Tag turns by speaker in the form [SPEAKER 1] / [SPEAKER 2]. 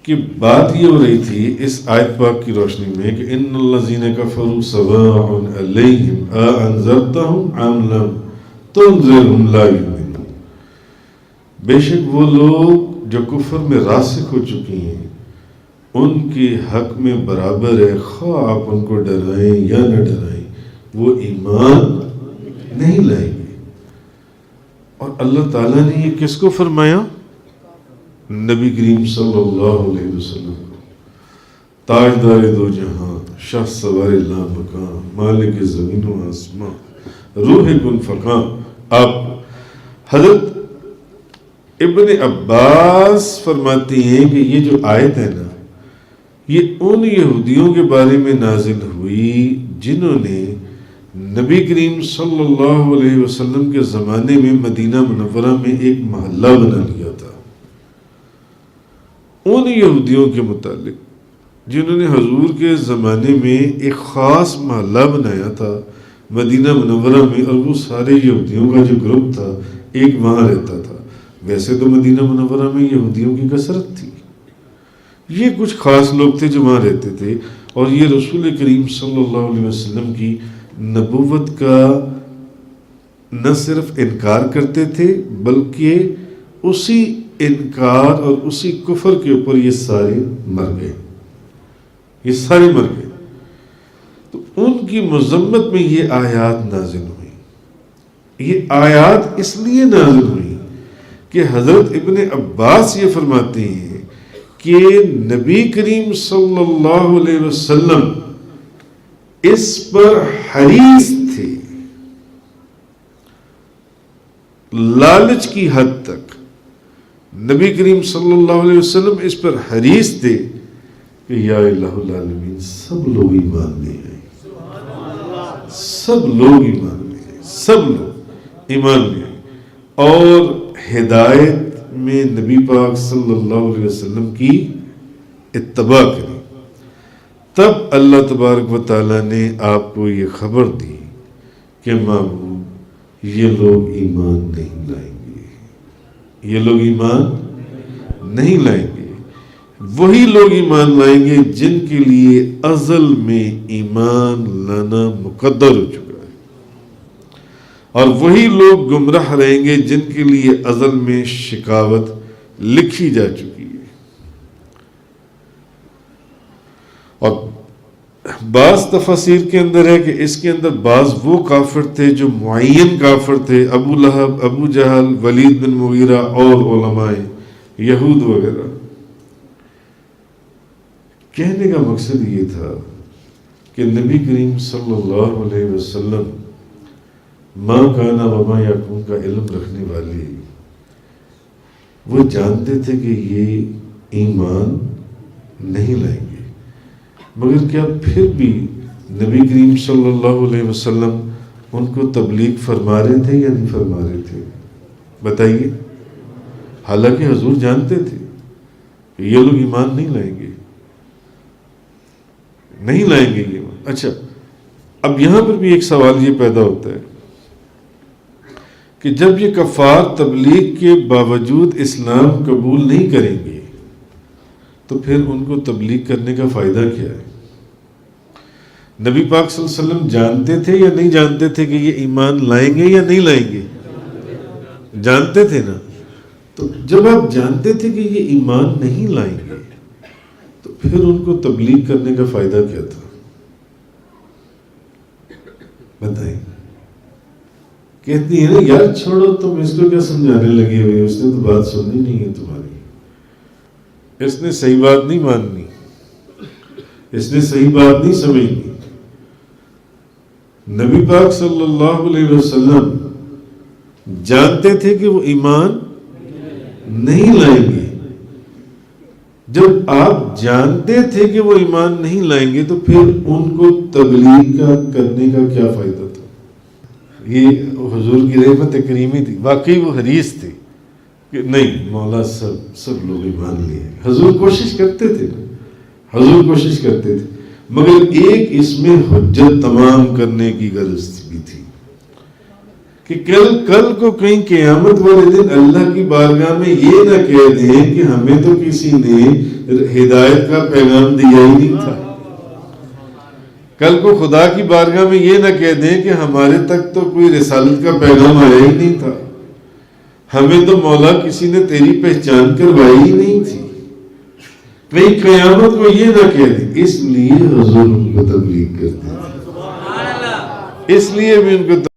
[SPEAKER 1] کہ بات یہ ہو رہی تھی اس آیت پاک کی روشنی میں کہ ان الذین کفروا سواء علیہم اانذرتہم ام لم تنذرہم لا یؤمنون، بے شک وہ لوگ جو کفر میں راسخ ہو چکی ہیں ان کے حق میں برابر ہے، خواہ آپ ان کو ڈرائیں یا نہ ڈرائیں وہ ایمان نہیں لائیں گے۔ اور اللہ تعالیٰ نے یہ کس کو فرمایا؟ نبی کریم صلی اللہ علیہ وسلم کو، تاجدار دو جہاں، شاہ سوار لا مکان، مالک زمین و آسمان، روح کن فکاں، آپ حضرت ابن عباس فرماتی ہیں کہ یہ جو آیت ہے نا، یہ ان یہودیوں کے بارے میں نازل ہوئی جنہوں نے نبی کریم صلی اللہ علیہ وسلم کے زمانے میں مدینہ منورہ میں ایک محلہ بنا لیا تھا۔ ان یہودیوں کے متعلق جنہوں نے حضور کے زمانے میں ایک خاص محلہ بنایا تھا مدینہ منورہ میں، اور وہ سارے یہودیوں کا جو گروپ تھا ایک وہاں رہتا تھا۔ ویسے تو مدینہ منورہ میں یہودیوں کی کثرت تھی، یہ کچھ خاص لوگ تھے جو وہاں رہتے تھے، اور یہ رسول کریم صلی اللہ علیہ وسلم کی نبوت کا نہ صرف انکار کرتے تھے بلکہ اسی انکار اور اسی کفر کے اوپر یہ سارے مر گئے، یہ سارے مر گئے۔ تو ان کی مذمت میں یہ آیات نازل ہوئی۔ یہ آیات اس لیے نازل ہوئی کہ حضرت ابن عباس یہ فرماتے ہیں کہ نبی کریم صلی اللہ علیہ وسلم اس پر حریص تھے لالچ کی حد تک، نبی کریم صلی اللہ علیہ وسلم اس پر حریص تھے کہ یا الہ العالمین سب لوگ ایمان لے آئے، سب لوگ ایمان لے آئے، سب لوگ ایمان لے آئے، اور ہدایت میں نبی پاک صلی اللہ علیہ وسلم کی اتباع کریں۔ تب اللہ تبارک و تعالیٰ نے آپ کو یہ خبر دی کہ محبوب یہ لوگ ایمان نہیں لائیں گے، یہ لوگ ایمان نہیں لائیں گے۔ وہی لوگ ایمان لائیں گے جن کے لیے ازل میں ایمان لانا مقدر ہو چکا ہے، اور وہی لوگ گمراہ رہیں گے جن کے لیے ازل میں شقاوت لکھی جا چکی ہے۔ اور بعض تفاسیر کے اندر ہے کہ اس کے اندر بعض وہ کافر تھے جو معین کافر تھے، ابو لہب، ابو جہل، ولید بن مغیرہ اور علماء یہود وغیرہ۔ کہنے کا مقصد یہ تھا کہ نبی کریم صلی اللہ علیہ وسلم ما کان وما یکون کا علم رکھنے والے، وہ جانتے تھے کہ یہ ایمان نہیں لائیں گے، مگر کیا پھر بھی نبی کریم صلی اللہ علیہ وسلم ان کو تبلیغ فرما رہے تھے یا نہیں فرما رہے تھے؟ بتائیے۔ حالانکہ حضور جانتے تھے کہ یہ لوگ ایمان نہیں لائیں گے، نہیں لائیں گے یہ ایمان۔ اچھا، اب یہاں پر بھی ایک سوال یہ پیدا ہوتا ہے کہ جب یہ کفار تبلیغ کے باوجود اسلام قبول نہیں کریں گے تو پھر ان کو تبلیغ کرنے کا فائدہ کیا ہے؟ نبی پاک صلی اللہ علیہ وسلم جانتے تھے یا نہیں جانتے تھے کہ یہ ایمان لائیں گے یا نہیں لائیں گے؟ جانتے تھے نا۔ تو جب آپ جانتے تھے کہ یہ ایمان نہیں لائیں گے تو پھر ان کو تبلیغ کرنے کا فائدہ کیا تھا؟ بتائیں۔ کہتی ہے نا یار چھوڑو تم اس کو کیا سمجھانے لگے ہوئے، اس نے تو بات سننی نہیں ہے تمہاری، اس نے صحیح بات نہیں ماننی، اس نے صحیح بات نہیں سمجھنی۔ نبی پاک صلی اللہ علیہ وسلم جانتے تھے کہ وہ ایمان نہیں لائیں گے۔ جب آپ جانتے تھے کہ وہ ایمان نہیں لائیں گے تو پھر ان کو تبلیغ کا کرنے کا کیا فائدہ تھا؟ یہ حضور کی رحمت کریمی تھی، واقعی وہ حریص تھے کہ نہیں مولا سب لوگ ایمان لیے۔ حضور کوشش کرتے تھے، حضور کوشش کرتے تھے، مگر ایک اس میں حجت تمام کرنے کی غرض بھی تھی کہ کل کو کہیں قیامت والے دن اللہ کی بارگاہ میں یہ نہ کہہ دیں کہ ہمیں تو کسی نے ہدایت کا پیغام دیا ہی نہیں تھا۔ کل کو خدا کی بارگاہ میں یہ نہ کہہ دیں کہ ہمارے تک تو کوئی رسالت کا پیغام آیا ہی نہیں تھا، ہمیں تو مولا کسی نے تیری پہچان کروائی ہی نہیں تھی، کہیں قیامت کو یہ نہ کہہ دیں۔ اس لیے حضور ان کو تبلیغ کرتے ہیں، اس لیے بھی ان کو